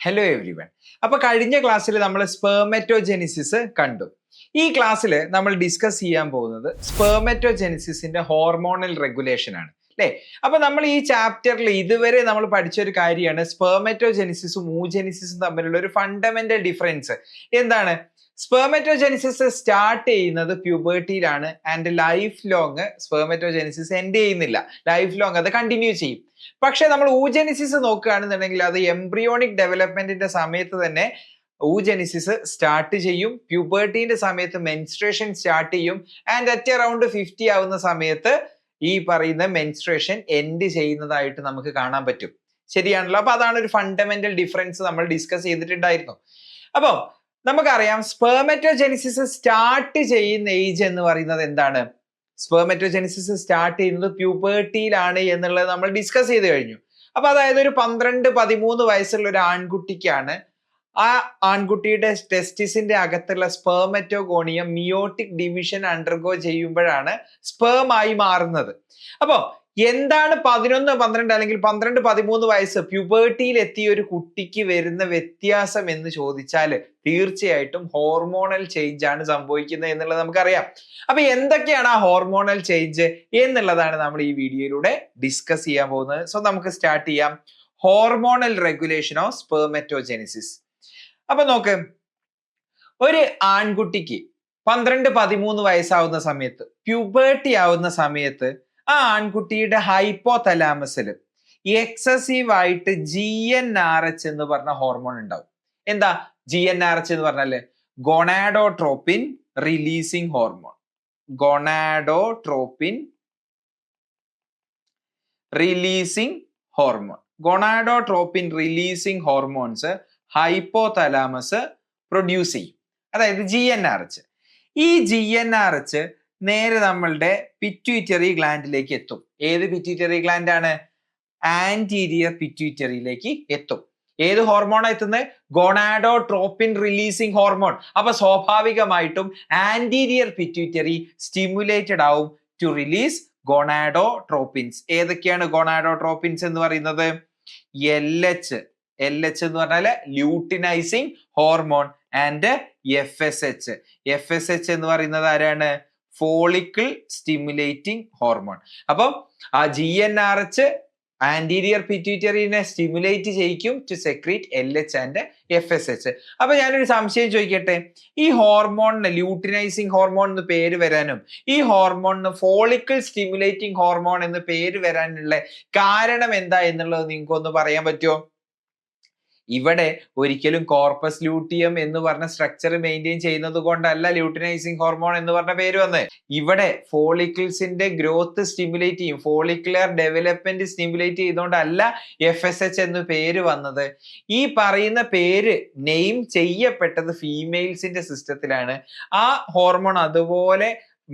Hello every one. അപ്പൊ കഴിഞ്ഞ ക്ലാസ്സിൽ നമ്മൾ സ്പെർമെറ്റോജെനിസിസ് കണ്ടു. ഈ ക്ലാസ്സിൽ നമ്മൾ ഡിസ്കസ് ചെയ്യാൻ പോകുന്നത് സ്പെർമെറ്റോജെനിസിന്റെ ഹോർമോണൽ റെഗുലേഷൻ ആണ് അല്ലേ. അപ്പൊ നമ്മൾ ഈ ചാപ്റ്ററിൽ ഇതുവരെ നമ്മൾ പഠിച്ച ഒരു കാര്യമാണ് സ്പെർമെറ്റോജെനിസിസും ഊജെനിസിസും തമ്മിലുള്ള ഒരു ഫണ്ടമെന്റൽ ഡിഫറൻസ്. എന്താണ്? സ്പെർമെറ്റോജെനിസിസ് സ്റ്റാർട്ട് ചെയ്യുന്നത് പ്യൂബർട്ടിയിലാണ് ആൻഡ് ലൈഫ് ലോങ് സ്പെർമെറ്റോജെനിസിസ് എൻഡ് ചെയ്യുന്നില്ല, ലൈഫ് ലോങ് അത് കണ്ടിന്യൂ ചെയ്യും. പക്ഷെ നമ്മൾ ഊജെനിസിസ് നോക്കുകയാണെന്നുണ്ടെങ്കിൽ അത് എംബ്രിയോണിക് ഡെവലപ്മെന്റിന്റെ സമയത്ത് തന്നെ ഊജെനിസിസ് സ്റ്റാർട്ട് ചെയ്യും, പ്യൂബർട്ടിന്റെ സമയത്ത് മെൻസ്ട്രേഷൻ സ്റ്റാർട്ട് ചെയ്യും ആൻഡ് അറ്റ് അറൌണ്ട് 50 ആവുന്ന സമയത്ത് ഈ പറയുന്ന മെൻസ്ട്രേഷൻ എൻഡ് ചെയ്യുന്നതായിട്ട് നമുക്ക് കാണാൻ പറ്റും. ശരിയാണല്ലോ. അപ്പൊ അതാണ് ഒരു ഫണ്ടമെന്റൽ ഡിഫറൻസ് നമ്മൾ ഡിസ്കസ് ചെയ്തിട്ടുണ്ടായിരുന്നു. അപ്പം നമുക്കറിയാം സ്പെർമെറ്റോജെനിസിസ് സ്റ്റാർട്ട് ചെയ്യുന്ന ഏജ് എന്ന് പറയുന്നത് എന്താണ്? സ്പെർമെറ്റോജെനിസിസ് സ്റ്റാർട്ട് ചെയ്യുന്നത് പ്യൂബർട്ടിയിലാണ് എന്നുള്ളത് നമ്മൾ ഡിസ്കസ് ചെയ്ത് കഴിഞ്ഞു. അപ്പൊ അതായത് ഒരു 12-13 വയസ്സുള്ള ഒരു ആൺകുട്ടിക്കാണ് ആ ആൺകുട്ടിയുടെ ടെസ്റ്റിസിന്റെ അകത്തുള്ള സ്പെർമെറ്റോഗോണിയം മിയോട്ടിക് ഡിവിഷൻ അണ്ടർഗോ ചെയ്യുമ്പോഴാണ് സ്പെർമായി മാറുന്നത്. അപ്പൊ എന്താണ് 11-12 അല്ലെങ്കിൽ 12-13 വയസ്സ് പ്യൂബർട്ടിയിൽ എത്തിയ ഒരു കുട്ടിക്ക് വരുന്ന വ്യത്യാസം എന്ന് ചോദിച്ചാൽ തീർച്ചയായിട്ടും ഹോർമോണൽ ചേഞ്ച് ആണ് സംഭവിക്കുന്നത് എന്നുള്ളത് നമുക്കറിയാം. അപ്പൊ എന്തൊക്കെയാണ് ആ ഹോർമോണൽ ചേഞ്ച് എന്നുള്ളതാണ് നമ്മൾ ഈ വീഡിയോയിലൂടെ ഡിസ്കസ് ചെയ്യാൻ പോകുന്നത്. സോ നമുക്ക് സ്റ്റാർട്ട് ചെയ്യാം. Hormonal regulation of spermatogenesis. അപ്പൊ നോക്ക്, ഒരു ആൺകുട്ടിക്ക് 12-13 വയസ്സാവുന്ന സമയത്ത്, പ്യൂബർട്ടി ആവുന്ന സമയത്ത് ആ ആൺകുട്ടിയുടെ ഹൈപ്പോതലാമസിൽ എക്സസീവ് ആയിട്ട് GnRH എന്ന് പറഞ്ഞ ഹോർമോൺ ഉണ്ടാവും. എന്താ GnRH എന്ന് പറഞ്ഞാല്? Gonadotropin releasing hormone. Gonadotropin releasing hormone. Gonadotropin releasing hormones hypothalamus produce ചെയ്യും, അതായത് GnRH. ഈ GnRH നേരെ നമ്മളുടെ പിറ്റ്യൂറ്ററി ഗ്ലാൻഡിലേക്ക് എത്തും. ഏത് പിറ്റ്യൂറ്ററി ഗ്ലാൻഡ് ആണ്? ആന്റീരിയർ പിറ്റ്യൂറ്ററിയിലേക്ക് എത്തും. ഏത് ഹോർമോണാ എത്തുന്നത്? Gonadotropin releasing hormone. അപ്പൊ സ്വാഭാവികമായിട്ടും ആന്റീരിയർ പിറ്റ്യൂറ്ററി സ്റ്റിമുലേറ്റഡ് ആവും ടു റിലീസ് ഗൊണാഡോട്രോപ്പിൻസ്. ഏതൊക്കെയാണ് ഗൊണാഡോട്രോപ്പിൻസ് എന്ന് പറയുന്നത്? LH എന്ന് പറഞ്ഞാല് ലൂട്ടിനൈസിങ് ഹോർമോൺ ആൻഡ് FSH എന്ന് പറയുന്നത് ആരാണ്? Follicle stimulating hormone. അപ്പം ആ GnRH ആന്റീരിയർ പിറ്റ്യൂറ്ററിനെ സ്റ്റിമുലേറ്റ് ചെയ്യിക്കും to secrete LH and FSH. അപ്പൊ ഞാനൊരു സംശയം ചോദിക്കട്ടെ, ഈ ഹോർമോണിന് ലൂട്ടിനൈസിങ് ഹോർമോൺ എന്ന് പേര് വരാനും ഈ ഹോർമോണിന് ഫോളിക്കിൾ സ്റ്റിമുലേറ്റിംഗ് ഹോർമോൺ എന്ന് പേര് വരാനുള്ള കാരണം എന്താ എന്നുള്ളത് നിങ്ങൾക്ക് ഒന്ന് പറയാൻ പറ്റുമോ? ഇവിടെ ഒരിക്കലും കോർപ്പസ് ലൂട്ടിയം എന്ന് പറഞ്ഞ സ്ട്രക്ചർ മെയിൻറ്റെയിൻ ചെയ്യുന്നത് കൊണ്ടല്ല ലൂട്ടിനൈസിങ് ഹോർമോൺ എന്ന് പറഞ്ഞ പേര് വന്നത്. ഇവിടെ ഫോളിക്കിൾസിന്റെ ഗ്രോത്ത് സ്റ്റിമുലേറ്റ് ചെയ്യും, ഫോളിക്കുലർ ഡെവലപ്മെന്റ് സ്റ്റിമുലേറ്റ് ചെയ്തുകൊണ്ടല്ല FSH എന്ന് പേര് വന്നത്. ഈ പറയുന്ന പേര് നെയിം ചെയ്യപ്പെട്ടത് ഫീമെയിൽസിന്റെ സിസ്റ്റത്തിലാണ്. ആ ഹോർമോൺ അതുപോലെ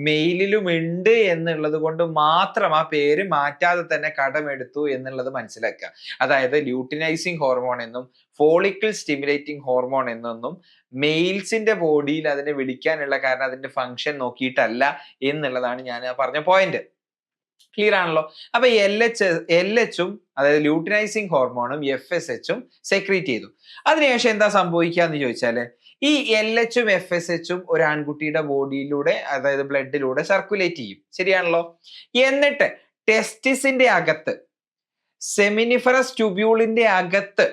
മെയിലിലും ഉണ്ട് എന്നുള്ളത് കൊണ്ട് മാത്രം ആ പേര് മാറ്റാതെ തന്നെ കടമെടുത്തു എന്നുള്ളത് മനസ്സിലാക്കുക. അതായത് ലൂട്ടിനൈസിങ് ഹോർമോൺ എന്നും ഫോളിക്കിൾ സ്റ്റിമുലേറ്റിംഗ് ഹോർമോൺ എന്നൊന്നും മെയിൽസിന്റെ ബോഡിയിൽ അതിനെ വിളിക്കാനുള്ള കാരണം അതിന്റെ ഫംഗ്ഷൻ നോക്കിയിട്ടല്ല എന്നുള്ളതാണ് ഞാൻ പറഞ്ഞ പോയിന്റ്. ക്ലിയർ ആണല്ലോ. അപ്പൊ LHഉം അതായത് ലൂട്ടിനൈസിങ് ഹോർമോണും FSHഉം സെക്രീറ്റ് ചെയ്തു. അതിനുശേഷം എന്താ സംഭവിക്കാന്ന് ചോദിച്ചാല്, ഈ LHഉം FSHഉം ഒരു ആൺകുട്ടിയുടെ ബോഡിയിലൂടെ അതായത് ബ്ലഡിലൂടെ സർക്കുലേറ്റ് ചെയ്യും. ശരിയാണല്ലോ. എന്നിട്ട് ടെസ്റ്റിസിന്റെ അകത്ത് സെമിനിഫറസ് ട്യൂബ്യൂളിന്റെ അകത്ത്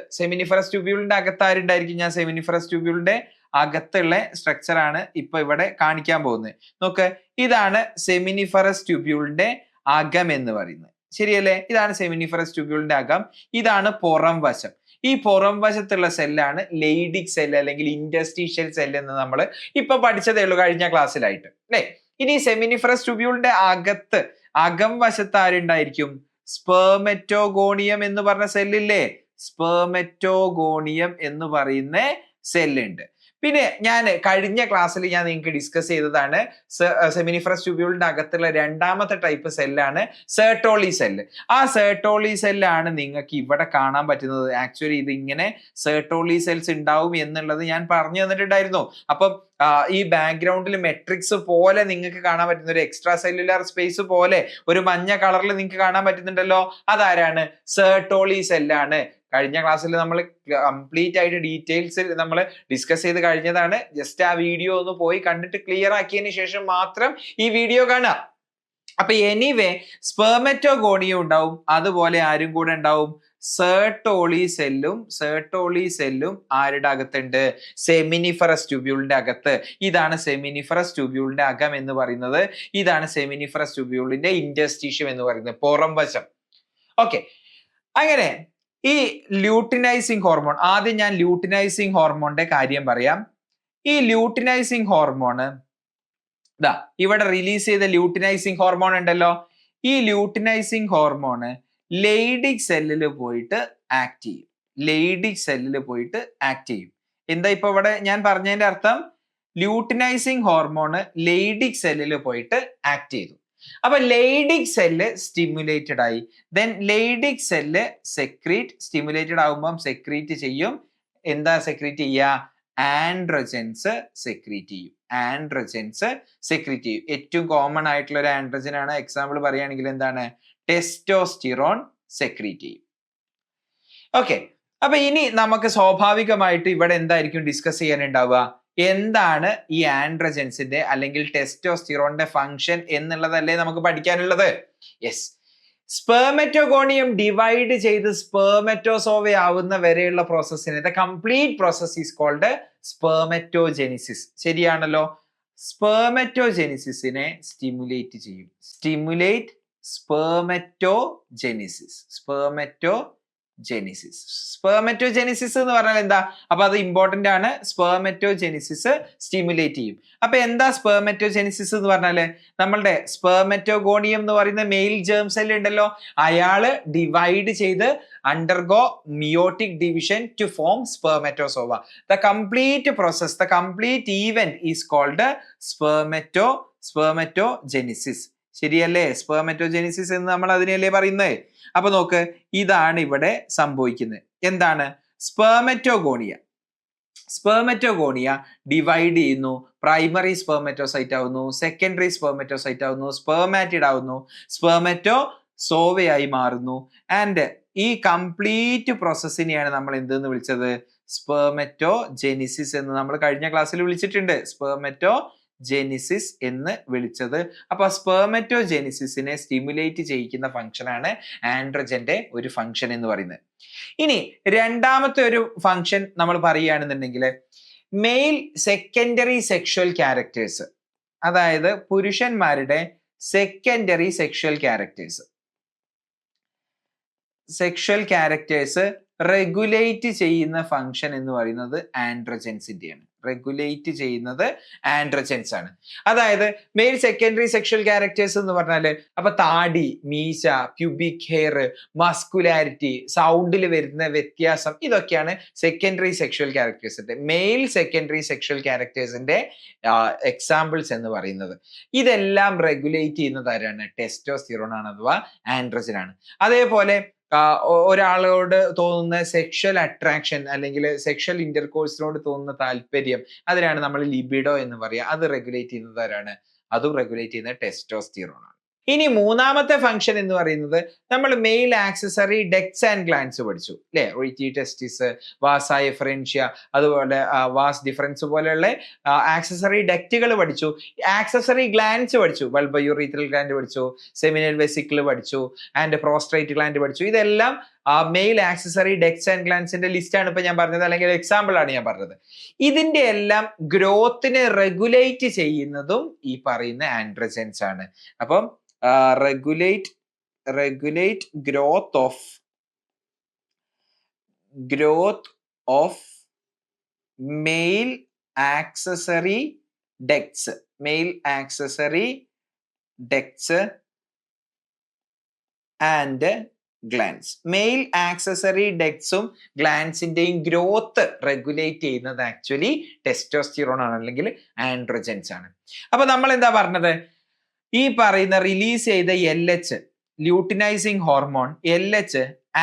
ആരുണ്ടായിരിക്കും? ഞാൻ സെമിനിഫറസ് ട്യൂബ്യൂളിന്റെ അകത്തുള്ള സ്ട്രക്ചർ ആണ് ഇപ്പൊ ഇവിടെ കാണിക്കാൻ പോകുന്നത്. നോക്ക്, ഇതാണ് സെമിനിഫറസ് ട്യൂബ്യൂളിന്റെ അകം എന്ന് പറയുന്നത്. ശരിയല്ലേ? ഇതാണ് സെമിനിഫറസ് ട്യൂബ്യൂളിന്റെ അകം. ഇതാണ് പുറം വശം. ഈ പുറം വശത്തുള്ള സെല്ലാണ് ലെയ്ഡിക് സെൽ അല്ലെങ്കിൽ ഇന്റർസ്റ്റീഷ്യൽ സെൽ എന്ന് നമ്മൾ ഇപ്പൊ പഠിച്ചതേ ഉള്ളൂ കഴിഞ്ഞ ക്ലാസ്സിലായിട്ട് അല്ലെ. ഇനി സെമിനിഫറസ് ട്യൂബ്യൂളിന്റെ അകം വശത്ത് ആരുണ്ടായിരിക്കും? സ്പെർമെറ്റോഗോണിയം എന്ന് പറഞ്ഞ സെല്ലില്ലേ? സ്പെർമെറ്റോഗോണിയം എന്ന് പറയുന്ന സെല്ലുണ്ട്. പിന്നെ ഞാൻ കഴിഞ്ഞ ക്ലാസ്സിൽ ഞാൻ നിങ്ങൾക്ക് ഡിസ്കസ് ചെയ്തതാണ് സെമിനിഫറസ് ട്യൂബ്യൂളിന്റെ അകത്തുള്ള രണ്ടാമത്തെ ടൈപ്പ് സെല്ലാണ് സെർട്ടോളി സെല്ല്. ആ സെർട്ടോളി സെല്ലാണ് നിങ്ങൾക്ക് ഇവിടെ കാണാൻ പറ്റുന്നത്. ആക്ച്വലി ഇത് ഇങ്ങനെ സെർട്ടോളി സെൽസ് ഉണ്ടാവും എന്നുള്ളത് ഞാൻ പറഞ്ഞു തന്നിട്ടുണ്ടായിരുന്നു. അപ്പം ഈ ബാക്ക്ഗ്രൗണ്ടിൽ മെട്രിക്സ് പോലെ നിങ്ങൾക്ക് കാണാൻ പറ്റുന്ന ഒരു എക്സ്ട്രാ സെല്ലുലാർ സ്പേസ് പോലെ ഒരു മഞ്ഞ കളറിൽ നിങ്ങൾക്ക് കാണാൻ പറ്റുന്നുണ്ടല്ലോ. അതാരാണ്? സെർട്ടോളി സെല്ലാണ്. കഴിഞ്ഞ ക്ലാസ്സിൽ നമ്മൾ കംപ്ലീറ്റ് ആയിട്ട് ഡീറ്റെയിൽസ് നമ്മൾ ഡിസ്കസ് ചെയ്ത് കഴിഞ്ഞതാണ്. ജസ്റ്റ് ആ വീഡിയോ ഒന്ന് പോയി കണ്ടിട്ട് ക്ലിയർ ആക്കിയതിന് ശേഷം മാത്രം ഈ വീഡിയോ കാണുക. അപ്പൊ എനിവേ സ്പെർമറ്റോഗോണിയം ഉണ്ടാവും, അതുപോലെ ആരും കൂടെ ഉണ്ടാവും, സെർട്ടോളി സെല്ലും ആരുടെ അകത്തുണ്ട്? സെമിനിഫറസ് ട്യൂബ്യൂളിന്റെ അകത്ത്. ഇതാണ് സെമിനിഫറസ് ട്യൂബ്യൂളിന്റെ അകം എന്ന് പറയുന്നത്. ഇതാണ് സെമിനിഫറസ് ട്യൂബ്യൂളിന്റെ ഇന്റർസ്റ്റീഷ്യം എന്ന് പറയുന്നത്, പുറം വശം. ഓക്കെ, അങ്ങനെ ഈ ലൂട്ടിനൈസിങ് ഹോർമോൺ, ആദ്യം ഞാൻ ലൂട്ടിനൈസിങ് ഹോർമോണിന്റെ കാര്യം പറയാം. ഈ ലൂട്ടിനൈസിങ് ഹോർമോണ് ഇവിടെ റിലീസ് ചെയ്ത ലൂട്ടിനൈസിങ് ഹോർമോൺ ഉണ്ടല്ലോ, ഈ ലൂട്ടിനൈസിങ് ഹോർമോണ് ലെയ്ഡിക് സെല്ലിൽ പോയിട്ട് ആക്ട് ചെയ്യും. എന്താ ഇപ്പൊ ഇവിടെ ഞാൻ പറഞ്ഞതിന്റെ അർത്ഥം? ലൂട്ടിനൈസിങ് ഹോർമോണ് ലെയ്ഡിക് സെല്ലിൽ പോയിട്ട് ആക്ട് ചെയ്തു. അപ്പൊ ലെയ്ഡിക് സെല്ല് സ്റ്റിമുലേറ്റഡ് ആയി. ദെൻ ലെയ്ഡിക് സെല്ല് സ്റ്റിമുലേറ്റഡ് ആകുമ്പോൾ സെക്രീറ്റ് ചെയ്യും. എന്താ സെക്രീറ്റ് ചെയ്യുക? ആൻഡ്രോജൻസ് സെക്രീറ്റ് ചെയ്യും. ഏറ്റവും കോമൺ ആയിട്ടുള്ള ഒരു ആൻഡ്രോജൻ ആണ്. എക്സാമ്പിൾ പറയുകയാണെങ്കിൽ എന്താണ്? ടെസ്റ്റോസ്റ്റിറോൺ സെക്രീറ്റ് ചെയ്യും. ഓക്കെ, അപ്പൊ ഇനി നമുക്ക് സ്വാഭാവികമായിട്ട് ഇവിടെ എന്തായിരിക്കും ഡിസ്കസ് ചെയ്യാനുണ്ടാവുക? എന്താണ് ഈ ആൻഡ്രോജൻസിന്റെ അല്ലെങ്കിൽ ടെസ്റ്റോസ്റ്റിറോണിന്റെ ഫംഗ്ഷൻ എന്നുള്ളതല്ലേ നമുക്ക് പഠിക്കാനുള്ളത്? യെസ്, സ്പെർമറ്റോഗോണിയം ഡിവൈഡ് ചെയ്ത് സ്പെർമറ്റോസോവ ആവുന്ന വരെയുള്ള പ്രോസസ്സിനെ, the complete process is called spermatogenesis. ശരിയാണല്ലോ? സ്പെർമറ്റോജെനിസിസിനെ സ്റ്റിമുലേറ്റ് ചെയ്യും. സ്പെർമറ്റോജെനിസിസ് എന്ന് പറഞ്ഞാൽ എന്താ? അപ്പൊ അത് ഇമ്പോർട്ടന്റ് ആണ്. സ്പെർമറ്റോജെനിസിസ് സ്റ്റിമുലേറ്റ് ചെയ്യും. അപ്പൊ എന്താ സ്പെർമറ്റോജെനിസിസ് എന്ന് പറഞ്ഞാല്? നമ്മളുടെ സ്പെർമറ്റോഗോണിയം എന്ന് പറയുന്ന മെയിൽ ജേം സെൽ ഉണ്ടല്ലോ, അയാള് ഡിവൈഡ് ചെയ്ത് undergo meiotic division to form spermatozoa. The complete process, the complete event is called spermatogenesis. ശരിയല്ലേ? സ്പെർമറ്റോജെനിസിസ് എന്ന് നമ്മൾ അതിനെയല്ലേ പറയുന്നത്. അപ്പൊ നോക്ക്, ഇതാണ് ഇവിടെ സംഭവിക്കുന്നത്. എന്താണ്? സ്പെർമറ്റോഗോണിയ ഡിവൈഡ് ചെയ്യുന്നു. പ്രൈമറി സ്പെർമറ്റോസൈറ്റ് ആവുന്നു, സെക്കൻഡറി സ്പെർമറ്റോസൈറ്റ് ആവുന്നു, സ്പെർമാറ്റിഡ് ആവുന്നു, സ്പെർമറ്റോസോവയായി മാറുന്നു. ആൻഡ് ഈ കംപ്ലീറ്റ് പ്രോസസ്സിനെയാണ് നമ്മൾ എന്തെന്ന് വിളിച്ചത്? സ്പെർമറ്റോജെനിസിസ് എന്ന് നമ്മൾ കഴിഞ്ഞ ക്ലാസ്സിൽ വിളിച്ചിട്ടുണ്ട്. സ്പെർമറ്റോജെനിസിസ് എന്ന് വിളിച്ചത്. അപ്പൊ സ്പെർമറ്റോജെനിസിസിനെ സ്റ്റിമുലേറ്റ് ചെയ്യിക്കുന്ന ഫംഗ്ഷൻ ആണ് ആൻഡ്രോജന്റെ ഒരു ഫംഗ്ഷൻ എന്ന് പറയുന്നത്. ഇനി രണ്ടാമത്തെ ഒരു ഫംഗ്ഷൻ നമ്മൾ പറയുകയാണെന്നുണ്ടെങ്കിൽ മെയിൽ സെക്കൻഡറി സെക്ഷൽ ക്യാരക്ടേഴ്സ്, അതായത് പുരുഷന്മാരുടെ സെക്കൻഡറി സെക്ഷൽ ക്യാരക്ടേഴ്സ് റെഗുലേറ്റ് ചെയ്യുന്ന ഫംഗ്ഷൻ എന്ന് പറയുന്നത് ആൻഡ്രോജൻസിന്റെയാണ്. ആണ്. അതായത് മെയിൽ സെക്കൻഡറി സെക്ഷൽ ക്യാരക്ടേഴ്സ് എന്ന് പറഞ്ഞാല് അപ്പൊ താടി, മീശ, പ്യൂബിക് ഹെയർ, മസ്കുലാരിറ്റി, സൗണ്ടിൽ വരുന്ന വ്യത്യാസം, ഇതൊക്കെയാണ് സെക്കൻഡറി സെക്ഷൽ ക്യാരക്ടേഴ്സിന്റെ, മെയിൽ സെക്കൻഡറി സെക്ഷൽ ക്യാരക്ടേഴ്സിന്റെ എക്സാമ്പിൾസ് എന്ന് പറയുന്നത്. ഇതെല്ലാം റെഗുലേറ്റ് ചെയ്യുന്നത് ആരാണ്? ടെസ്റ്റോസ്റ്റിറോൺ ആണ്, അഥവാ ആൻഡ്രോജൻ ആണ്. അതേപോലെ ഒരാളോട് തോന്നുന്ന സെക്ഷൽ അട്രാക്ഷൻ അല്ലെങ്കിൽ സെക്ഷൽ ഇന്റർകോഴ്സിനോട് തോന്നുന്ന താല്പര്യം, അതിനാണ് നമ്മൾ ലിബിഡോ എന്ന് പറയുക. അത് റെഗുലേറ്റ് ചെയ്യുന്നത് ആരാണ്? അതും റെഗുലേറ്റ് ചെയ്യുന്നത് ടെസ്റ്റോസ്റ്റിറോൺ ആണ്. ഇനി മൂന്നാമത്തെ ഫംഗ്ഷൻ എന്ന് പറയുന്നത് നമ്മൾ മെയിൽ ആക്സസറി ഡെക്ട്സ് ആൻഡ് ഗ്ലാൻസ് പഠിച്ചു അല്ലെ? ഒഴിറ്റി ടെസ്റ്റിസ്, വാസ എഫറൻഷ്യ, അതുപോലെ വാസ് ഡിഫറൻസ് പോലെയുള്ള ആക്സസറി ഡെക്റ്റുകൾ പഠിച്ചു. ആക്സസറി ഗ്ലാൻസ് പഠിച്ചു, ബൾബയൂറീത്രൽ ഗ്ലാൻഡ് പഠിച്ചു, സെമിനൽ വെസിക്കിൾ പഠിച്ചു, ആൻഡ് പ്രോസ്ട്രേറ്റ് ഗ്ലാൻഡ് പഠിച്ചു. ഇതെല്ലാം മെയിൽ ആക്സസറി ഡെക്ട്സ് ആൻഡ് ഗ്ലാൻസിന്റെ ലിസ്റ്റ് ആണ് ഇപ്പൊ ഞാൻ പറഞ്ഞത്, അല്ലെങ്കിൽ എക്സാമ്പിൾ ആണ് ഞാൻ പറഞ്ഞത്. ഇതിന്റെ എല്ലാം ഗ്രോത്തിനെ റെഗുലേറ്റ് ചെയ്യുന്നതും ഈ പറയുന്ന ആൻഡ്രോജൻസ് ആണ്. അപ്പം regulate growth of male accessory ducts and glands. Male accessory ഡെക്ട്സും ഗ്ലാൻസിന്റെയും ഗ്രോത്ത് റെഗുലേറ്റ് ചെയ്യുന്നത് ആക്ച്വലി ടെസ്റ്റോസ്റ്റിറോൺ ആണ്, അല്ലെങ്കിൽ ആൻഡ്രോജൻസ് ആണ്. അപ്പൊ നമ്മൾ എന്താ പറഞ്ഞത്? ഈ പറയുന്ന റിലീസ് ചെയ്ത LH, luteinising hormone LH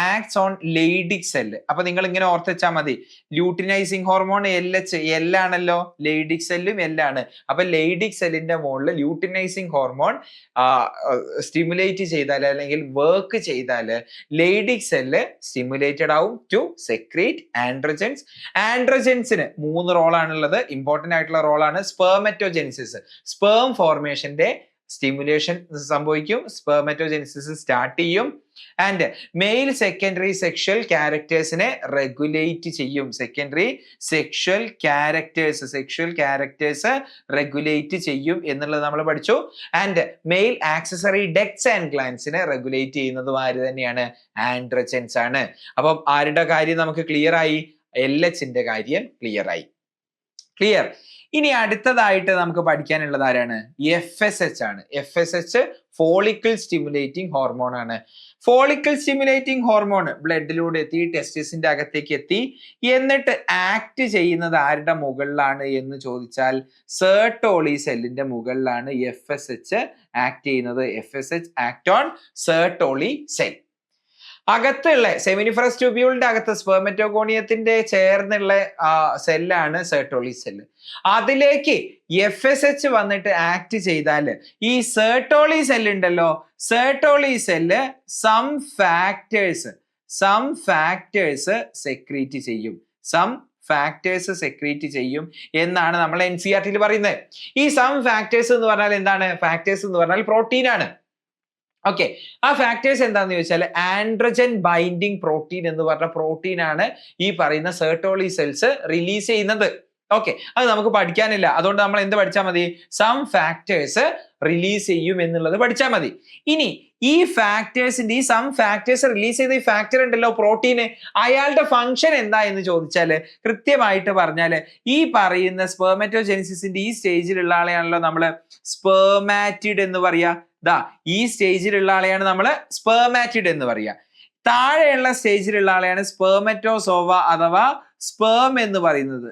acts on Leydig cell. അപ്പൊ നിങ്ങൾ ഇങ്ങനെ ഓർത്തുവെച്ചാൽ മതി, ലൂട്ടിനൈസിങ് ഹോർമോൺ എല്ലാണല്ലോ, ലെയ്ഡിക് സെല്ലും എല്ലാണ്. അപ്പൊ ലെയ്ഡിക് സെല്ലിന്റെ മുകളിൽ ലൂട്ടിനൈസിങ് ഹോർമോൺ സ്റ്റിമുലേറ്റ് ചെയ്താൽ അല്ലെങ്കിൽ വർക്ക് ചെയ്താൽ ലെയ്ഡിക് സെല്ല് സ്റ്റിമുലേറ്റഡ് ആവും ടു സെക്രീറ്റ് ആൻഡ്രോജൻസ്. ആൻഡ്രോജൻസിന് 3 റോളാണുള്ളത്. ഇമ്പോർട്ടന്റ് ആയിട്ടുള്ള റോളാണ് സ്പെർമറ്റോജെനിസിസ്. സ്പേം ഫോർമേഷന്റെ സ്റ്റിമുലേഷൻ സംഭവിക്കും, സ്പെർമറ്റോജെനിസിസ് സ്റ്റാർട്ട് ചെയ്യും. ആൻഡ് മെയിൽ സെക്കൻഡറി സെക്ഷൽ ക്യാരക്ടേഴ്സിനെ റെഗുലേറ്റ് ചെയ്യും. സെക്കൻഡറി സെക്ഷൽ ക്യാരക്ടേഴ്സ് റെഗുലേറ്റ് ചെയ്യും എന്നുള്ളത് നമ്മൾ പഠിച്ചു. And male accessory ducts and ഗ്ലാൻസിനെ റെഗുലേറ്റ് ചെയ്യുന്നതും ആര് തന്നെയാണ്? ആൻഡ്രോജൻസ് ആണ്. അപ്പം ആരുടെ കാര്യം നമുക്ക് ക്ലിയർ ആയി? LHന്റെ കാര്യം ക്ലിയർ ആയി. ക്ലിയർ. ഇനി അടുത്തതായിട്ട് നമുക്ക് പഠിക്കാനുള്ളത് ആരാണ്? FSH ആണ്. FSH ഫോളിക്കിൾ സ്റ്റിമുലേറ്റിംഗ് ഹോർമോൺ ആണ്. ഫോളിക്കിൾ സ്റ്റിമുലേറ്റിംഗ് ഹോർമോൺ ബ്ലഡിലൂടെ എത്തി, ടെസ്റ്റിസിന്റെ അകത്തേക്ക് എത്തി, എന്നിട്ട് ആക്ട് ചെയ്യുന്നത് ആരുടെ മുകളിലാണ് എന്ന് ചോദിച്ചാൽ സെർട്ടോളി സെല്ലിന്റെ മുകളിലാണ് FSH ആക്ട് ചെയ്യുന്നത്. FSH act on Sertoli cell. അകത്തുള്ള സെമിനിഫറസ് ട്യൂബ്യൂളിന്റെ അകത്ത് സ്പെർമറ്റോഗോണിയത്തിന്റെ ചേർന്നുള്ള സെല്ലാണ് സെർട്ടോളി സെല്ല്. അതിലേക്ക് FSH വന്നിട്ട് ആക്ട് ചെയ്താൽ ഈ സെർട്ടോളി സെല്ല് ഉണ്ടല്ലോ, Sertoli cell some factors secrete ചെയ്യും എന്നാണ് നമ്മൾ NCERT പറയുന്നത്. ഈ സം ഫാക്ടേഴ്സ് എന്ന് പറഞ്ഞാൽ എന്താണ്? ഫാക്ടേഴ്സ് എന്ന് പറഞ്ഞാൽ പ്രോട്ടീൻ ആണ്. ഓക്കെ, ആ ഫാക്ടേഴ്സ് എന്താണെന്ന് ചോദിച്ചാൽ ആൻഡ്രോജൻ ബൈൻഡിങ് പ്രോട്ടീൻ എന്ന് പറഞ്ഞ പ്രോട്ടീൻ ആണ് ഈ പറയുന്ന സെർട്ടോളി സെൽസ് റിലീസ് ചെയ്യുന്നത്. ഓക്കെ, അത് നമുക്ക് പഠിക്കാനില്ല, അതുകൊണ്ട് നമ്മൾ എന്ത് പഠിച്ചാൽ മതി? സം ഫാക്ടേഴ്സ് റിലീസ് ചെയ്യും എന്നുള്ളത് പഠിച്ചാൽ മതി. ഇനി ഈ ഫാക്ടേഴ്സിന്റെ ഈ സം ഫാക്ടേഴ്സ് റിലീസ് ചെയ്ത ഈ ഫാക്ടർ ഉണ്ടല്ലോ, പ്രോട്ടീന്, അയാളുടെ ഫംഗ്ഷൻ എന്താ എന്ന് ചോദിച്ചാൽ കൃത്യമായിട്ട് പറഞ്ഞാൽ ഈ പറയുന്ന സ്പെർമറ്റോജെനിസിന്റെ ഈ സ്റ്റേജിലുള്ള ആളെയാണല്ലോ നമ്മൾ സ്പെർമാറ്റിഡ് എന്ന് പറയാ. ഈ സ്റ്റേജിലുള്ള ആളെയാണ് നമ്മൾ സ്പെർമാറ്റിഡ് എന്ന് പറയുക. താഴെയുള്ള സ്റ്റേജിലുള്ള ആളെയാണ് സ്പെർമറ്റോസോവ അഥവാ സ്പേം എന്ന് പറയുന്നത്,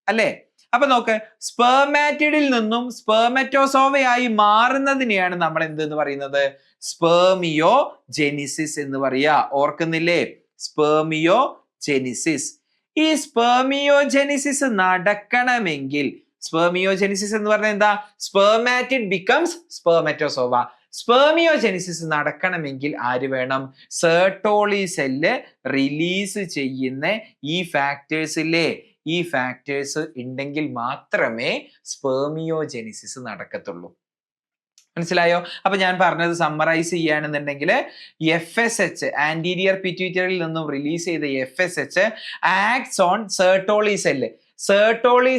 അല്ലേ? അപ്പൊ നോക്ക്, സ്പെർമാറ്റിഡിൽ നിന്നും സ്പെർമറ്റോസോവയായി മാറുന്നതിനെയാണ് നമ്മൾ എന്തെന്ന് പറയുന്നത്? സ്പെർമിയോജെനിസിസ് എന്ന് പറയുക. ഓർക്കുന്നില്ലേ? സ്പെർമിയോജെനിസിസ്. ഈ സ്പെർമിയോജെനിസിസ് നടക്കണമെങ്കിൽ, സ്പെർമിയോജെനിസിസ് എന്ന് പറഞ്ഞാൽ എന്താ? Spermatid becomes സ്പെർമറ്റോസോവ. സ്പെർമിയോജെനിസിസ് നടക്കണമെങ്കിൽ ആര് വേണം? സെർട്ടോളി സെല്ല് റിലീസ് ചെയ്യുന്ന ഈ ഫാക്ടേഴ്സ് ഇല്ലേ, ഈ ഫാക്ടേഴ്സ് ഉണ്ടെങ്കിൽ മാത്രമേ സ്പെർമിയോജെനിസിസ് നടക്കത്തുള്ളൂ. മനസ്സിലായോ? അപ്പൊ ഞാൻ പറഞ്ഞത് സമ്മറൈസ് ചെയ്യുകയാണെന്നുണ്ടെങ്കിൽ FSH ആന്റീരിയർ പിറ്റ്യൂട്ടറിയിൽ നിന്നും റിലീസ് ചെയ്ത FSH acts on Sertoli cell. Sertoli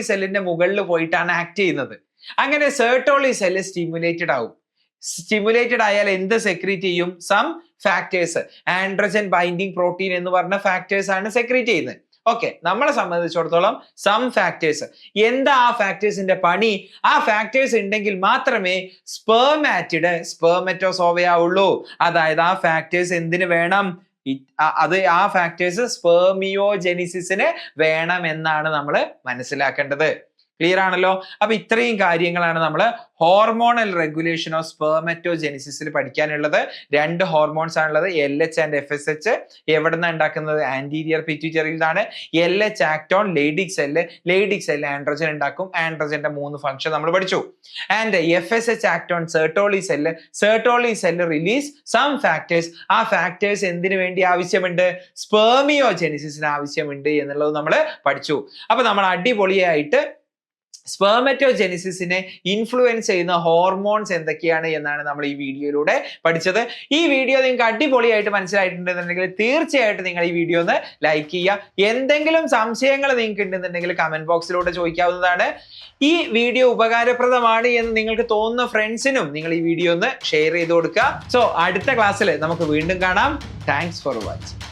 സെല്ലിന്റെ മുകളിൽ പോയിട്ടാണ് ആക്ട് ചെയ്യുന്നത്. അങ്ങനെ സെർട്ടോളി സെല്ല് സ്റ്റിമുലേറ്റഡ് ആവും. സ്റ്റിമുലേറ്റഡ് ആയാൽ എന്ത് സെക്രീറ്റ് ചെയ്യും? Some factors. Androgen binding protein എന്ന് പറഞ്ഞ ഫാക്ടേഴ്സ് ആണ് സെക്രീറ്റ് ചെയ്യുന്നത്. ഓക്കെ, നമ്മളെ സംബന്ധിച്ചിടത്തോളം സം ഫാക്ടേഴ്സ്. എന്താ ആ ഫാക്ടേഴ്സിന്റെ പണി? ആ ഫാക്ടേഴ്സ് ഉണ്ടെങ്കിൽ മാത്രമേ സ്പെർമാറ്റിഡ് സ്പെർമറ്റോസോവയാവുള്ളൂ. അതായത് ആ ഫാക്ടേഴ്സ് എന്തിനു വേണം? ആ ഫാക്ടേഴ്സ് സ്പെർമിയോജെനിസിസിന് വേണം എന്നാണ് നമ്മൾ മനസ്സിലാക്കേണ്ടത്. ക്ലിയർ ആണല്ലോ? അപ്പൊ ഇത്രയും കാര്യങ്ങളാണ് നമ്മൾ ഹോർമോണൽ റെഗുലേഷൻ ഓഫ് സ്പെർമറ്റോജെനിസിസിൽ പഠിക്കാനുള്ളത്. 2 ഹോർമോൺസ് ആണുള്ളത്, LH ആൻഡ് FSH. എവിടെ നിന്നാണ് ഉണ്ടാക്കുന്നത്? ആന്റീരിയർ പിറ്റ്യൂട്ടറിയിൽ നിന്നാണ്. LH act on Leydig cell androgen ഉണ്ടാക്കും. ആൻഡ്രോജന്റെ 3 ഫംഗ്ഷൻ നമ്മൾ പഠിച്ചു. And FSH act on Sertoli cell release some factors. ആ ഫാക്ടേഴ്സ് എന്തിനു വേണ്ടി ആവശ്യമുണ്ട്? സ്പെർമിയോജെനിസിസിന് ആവശ്യമുണ്ട് എന്നുള്ളത് നമ്മൾ പഠിച്ചു. അപ്പൊ നമ്മൾ അടിപൊളിയായിട്ട് സ്പെർമറ്റോജെനിസിസിനെ ഇൻഫ്ലുവൻസ് ചെയ്യുന്ന ഹോർമോൺസ് എന്തൊക്കെയാണ് എന്നാണ് നമ്മൾ ഈ വീഡിയോയിലൂടെ പഠിച്ചത്. ഈ വീഡിയോ നിങ്ങൾക്ക് അടിപൊളിയായിട്ട് മനസ്സിലായിട്ടുണ്ടെന്നുണ്ടെങ്കിൽ തീർച്ചയായിട്ടും നിങ്ങൾ ഈ വീഡിയോ ഒന്ന് ലൈക്ക് ചെയ്യുക. എന്തെങ്കിലും സംശയങ്ങൾ നിങ്ങൾക്ക് ഉണ്ടെന്നുണ്ടെങ്കിൽ കമന്റ് ബോക്സിലൂടെ ചോദിക്കാവുന്നതാണ്. ഈ വീഡിയോ ഉപകാരപ്രദമാണ് എന്ന് നിങ്ങൾക്ക് തോന്നുന്ന ഫ്രണ്ട്സിനും നിങ്ങൾ ഈ വീഡിയോ ഒന്ന് ഷെയർ ചെയ്ത് കൊടുക്കുക. സോ അടുത്ത ക്ലാസ്സിൽ നമുക്ക് വീണ്ടും കാണാം. Thanks for watching.